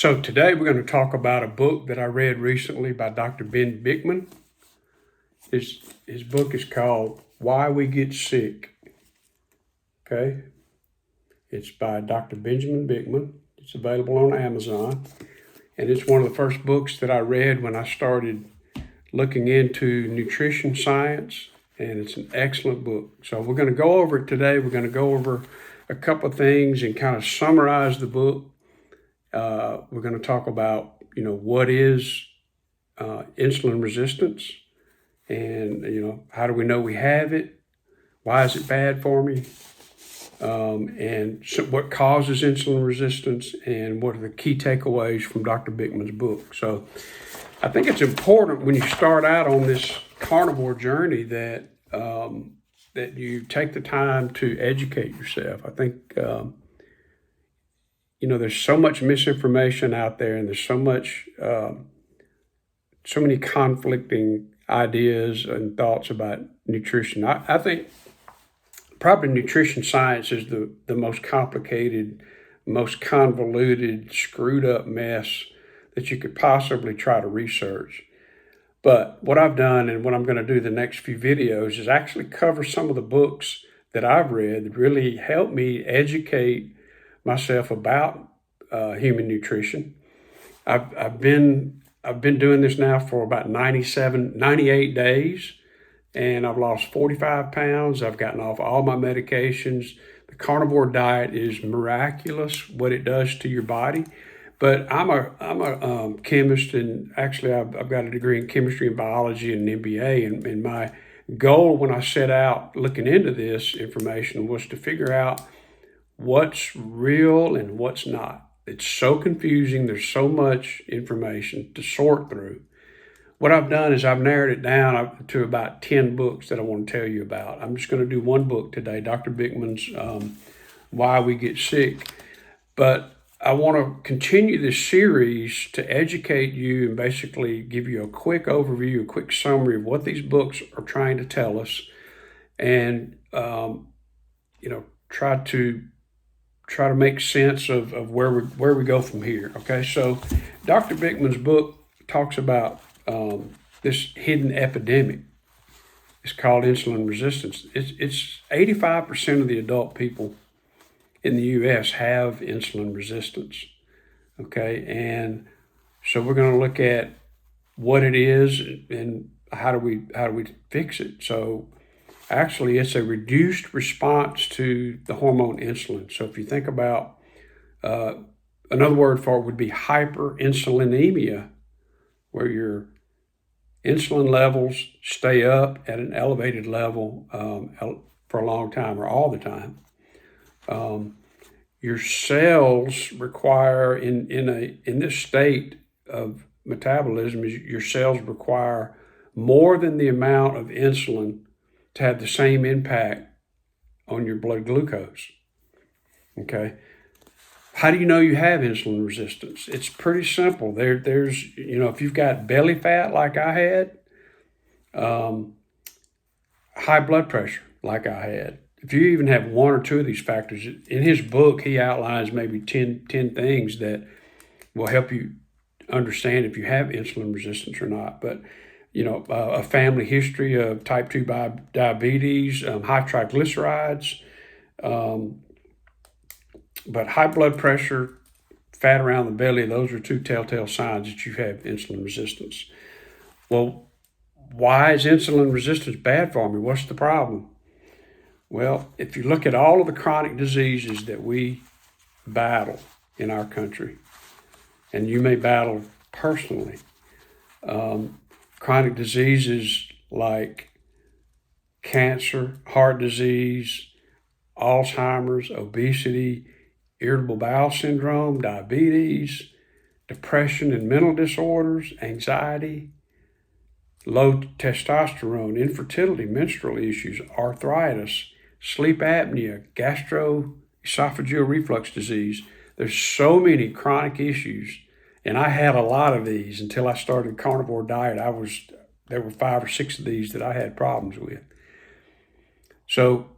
So today we're going to talk about a book that I read recently by Dr. Ben Bikman. His book is called Why We Get Sick. Okay, it's by Dr. Benjamin Bikman. It's available on Amazon, and it's one of the first books that I read when I started looking into nutrition science, and it's an excellent book. So we're going to go over it today. We're going to go over a couple of things and kind of summarize the book. We're going to talk about, what is insulin resistance, and, how do we know we have it? Why is it bad for me? And so what causes insulin resistance, and what are the key takeaways from Dr. Bikman's book. So I think it's important when you start out on this carnivore journey that that you take the time to educate yourself. I think there's so much misinformation out there, and there's so many conflicting ideas and thoughts about nutrition. I think probably nutrition science is the most complicated, most convoluted, screwed up mess that you could possibly try to research. But what I've done, and what I'm going to do the next few videos, is actually cover some of the books that I've read that really helped me educate myself about human nutrition. I've been doing this now for about 98 days, and I've lost 45 pounds. I've gotten off all my medications. The carnivore diet is miraculous, what it does to your body. But I'm a chemist, and actually I've got a degree in chemistry and biology and an MBA. And my goal when I set out looking into this information was to figure out what's real and what's not. It's so confusing. There's so much information to sort through. What I've done is I've narrowed it down to about 10 books that I want to tell you about. I'm just going to do one book today, Dr. Bikman's Why We Get Sick. But I want to continue this series to educate you and basically give you a quick overview, a quick summary of what these books are trying to tell us, and try to make sense of where we go from here. Okay, so Dr. Bikman's book talks about this hidden epidemic. It's called insulin resistance. It's 85% of the adult people in the U.S. have insulin resistance. Okay, and so we're going to look at what it is and how do we fix it. So actually, it's a reduced response to the hormone insulin. So if you think about another word for it would be hyperinsulinemia, where your insulin levels stay up at an elevated level for a long time or all the time. Your cells require in this state of metabolism, your cells require more than the amount of insulin to have the same impact on your blood glucose. Okay. How do you know you have insulin resistance? It's pretty simple. There's if you've got belly fat like I had, high blood pressure like I had, if you even have one or two of these factors, in his book, he outlines maybe 10 things that will help you understand if you have insulin resistance or not. But, a family history of type 2 diabetes, high triglycerides, but high blood pressure, fat around the belly, those are two telltale signs that you have insulin resistance. Well, why is insulin resistance bad for me? What's the problem? Well, if you look at all of the chronic diseases that we battle in our country, and you may battle personally, chronic diseases like cancer, heart disease, Alzheimer's, obesity, irritable bowel syndrome, diabetes, depression and mental disorders, anxiety, low testosterone, infertility, menstrual issues, arthritis, sleep apnea, gastroesophageal reflux disease. There's so many chronic issues, and I had a lot of these until I started carnivore diet. There were 5 or 6 of these that I had problems with. So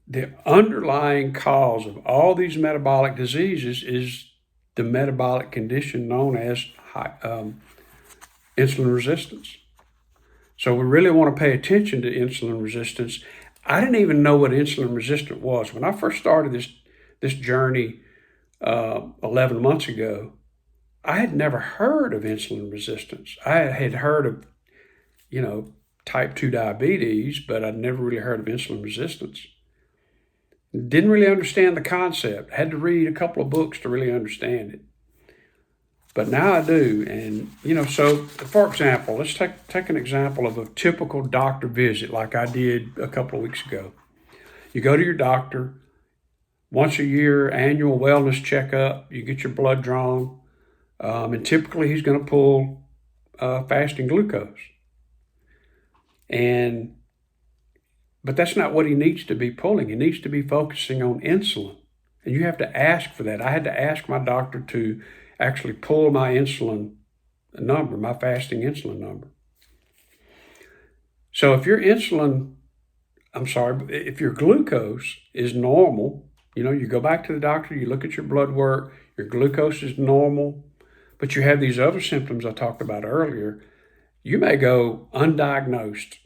the underlying cause of all these metabolic diseases is the metabolic condition known as insulin resistance. So we really want to pay attention to insulin resistance. I didn't even know what insulin resistant was. When I first started this journey 11 months ago, I had never heard of insulin resistance. I had heard of, type 2 diabetes, but I'd never really heard of insulin resistance. Didn't really understand the concept. Had to read a couple of books to really understand it. But now I do. And, so for example, let's take an example of a typical doctor visit like I did a couple of weeks ago. You go to your doctor, once a year, annual wellness checkup, you get your blood drawn, and typically he's going to pull fasting glucose. But that's not what he needs to be pulling. He needs to be focusing on insulin. And you have to ask for that. I had to ask my doctor to actually pull my insulin number, my fasting insulin number. So if your glucose is normal, you go back to the doctor, you look at your blood work, your glucose is normal, but you have these other symptoms I talked about earlier, you may go undiagnosed.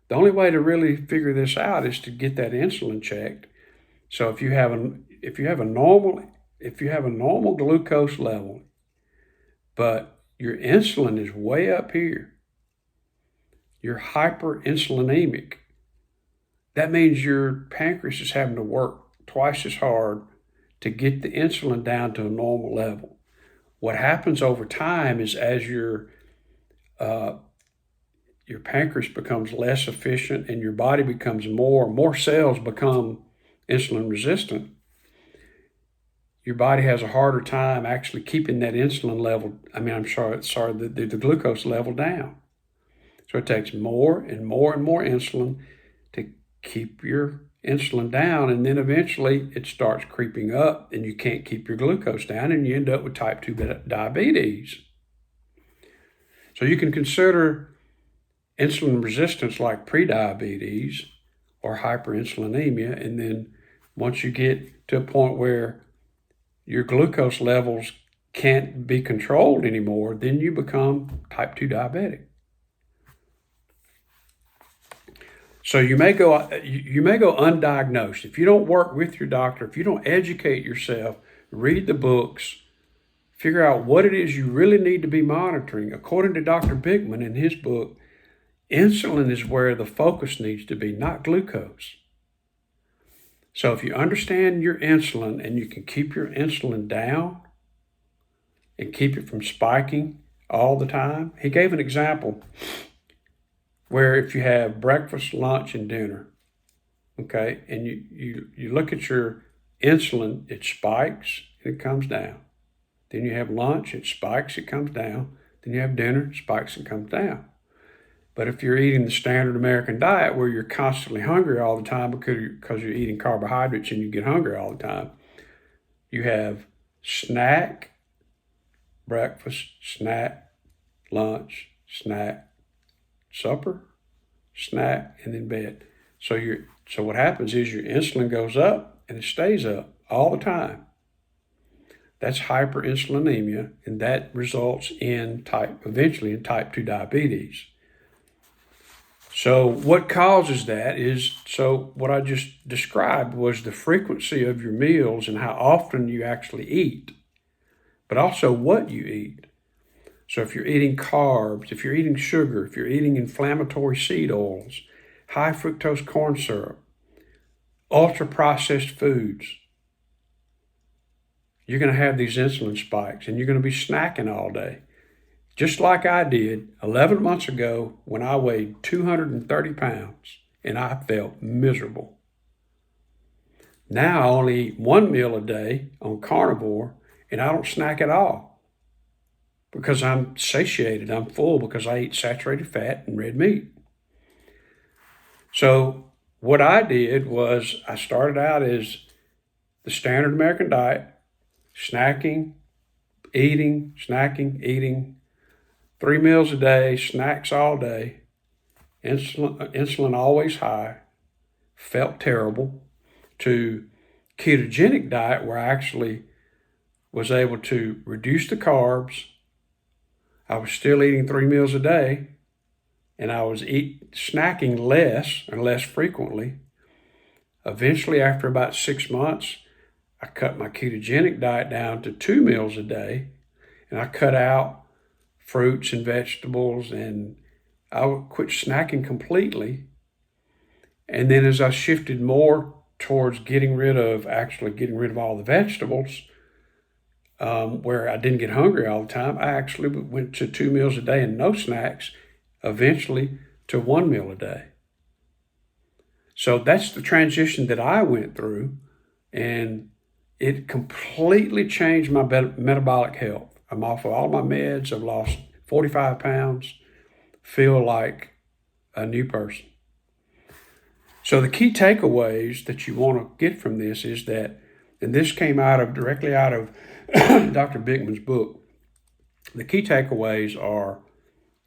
The only way to really figure this out is to get that insulin checked. So if you have a normal glucose level, but your insulin is way up here, you're hyperinsulinemic. That means your pancreas is having to work twice as hard to get the insulin down to a normal level. What happens over time is as your pancreas becomes less efficient and your body becomes more cells become insulin resistant, your body has a harder time actually keeping that insulin level, the glucose level down. So it takes more and more and more insulin to keep your insulin down, and then eventually it starts creeping up and you can't keep your glucose down and you end up with type 2 diabetes. So you can consider insulin resistance like prediabetes or hyperinsulinemia, and then once you get to a point where your glucose levels can't be controlled anymore, then you become type 2 diabetic. So you may go undiagnosed. If you don't work with your doctor, if you don't educate yourself, read the books, figure out what it is you really need to be monitoring. According to Dr. Bikman in his book, insulin is where the focus needs to be, not glucose. So if you understand your insulin and you can keep your insulin down and keep it from spiking all the time. He gave an example where if you have breakfast, lunch, and dinner, okay, and you look at your insulin, it spikes and it comes down. Then you have lunch, it spikes, it comes down. Then you have dinner, it spikes and comes down. But if you're eating the standard American diet where you're constantly hungry all the time because you're eating carbohydrates and you get hungry all the time, you have snack, breakfast, snack, lunch, snack, supper, snack, and then bed. So what happens is your insulin goes up and it stays up all the time. That's hyperinsulinemia, and that results eventually in type 2 diabetes. So what causes that is, what I just described was the frequency of your meals and how often you actually eat, but also what you eat. So if you're eating carbs, if you're eating sugar, if you're eating inflammatory seed oils, high fructose corn syrup, ultra-processed foods, you're going to have these insulin spikes and you're going to be snacking all day. Just like I did 11 months ago when I weighed 230 pounds and I felt miserable. Now I only eat one meal a day on carnivore and I don't snack at all because I'm satiated, I'm full because I eat saturated fat and red meat. So what I did was I started out as the standard American diet, snacking, eating, 3 meals a day, snacks all day, insulin always high, felt terrible, to ketogenic diet where I actually was able to reduce the carbs. I was still eating 3 meals a day, and I was snacking less and less frequently. Eventually, after about 6 months, I cut my ketogenic diet down to 2 meals a day, and I cut out fruits and vegetables, and I would quit snacking completely. And then as I shifted more towards getting rid of all the vegetables, where I didn't get hungry all the time, I actually went to 2 meals a day and no snacks, eventually to 1 meal a day. So that's the transition that I went through, and it completely changed my metabolic health. I'm off of all my meds. I've lost 45 pounds, feel like a new person. So the key takeaways that you want to get from this is that, and this came directly out of Dr. Bikman's book, the key takeaways are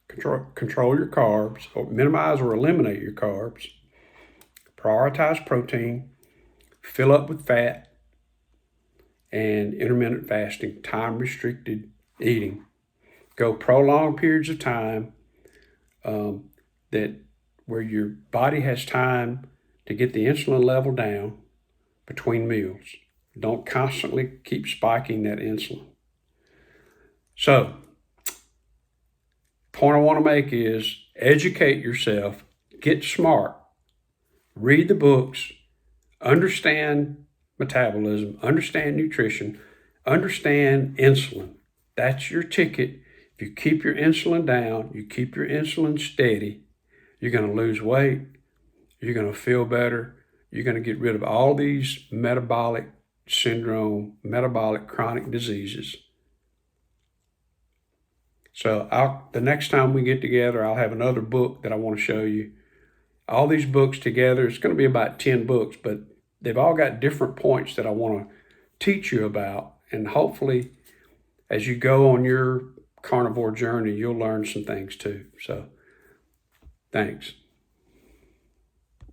control your carbs, or minimize or eliminate your carbs, prioritize protein, fill up with fat, and intermittent fasting, time-restricted eating. Go prolonged periods of time where your body has time to get the insulin level down between meals. Don't constantly keep spiking that insulin. So, point I want to make is educate yourself, get smart, read the books, understand metabolism, understand nutrition, understand insulin. That's your ticket. If you keep your insulin down, you keep your insulin steady, you're going to lose weight, you're going to feel better, you're going to get rid of all these metabolic syndrome, metabolic chronic diseases. So the next time we get together, I'll have another book that I want to show you. All these books together, it's going to be about 10 books, but they've all got different points that I want to teach you about. And hopefully, as you go on your carnivore journey, you'll learn some things too. So, thanks.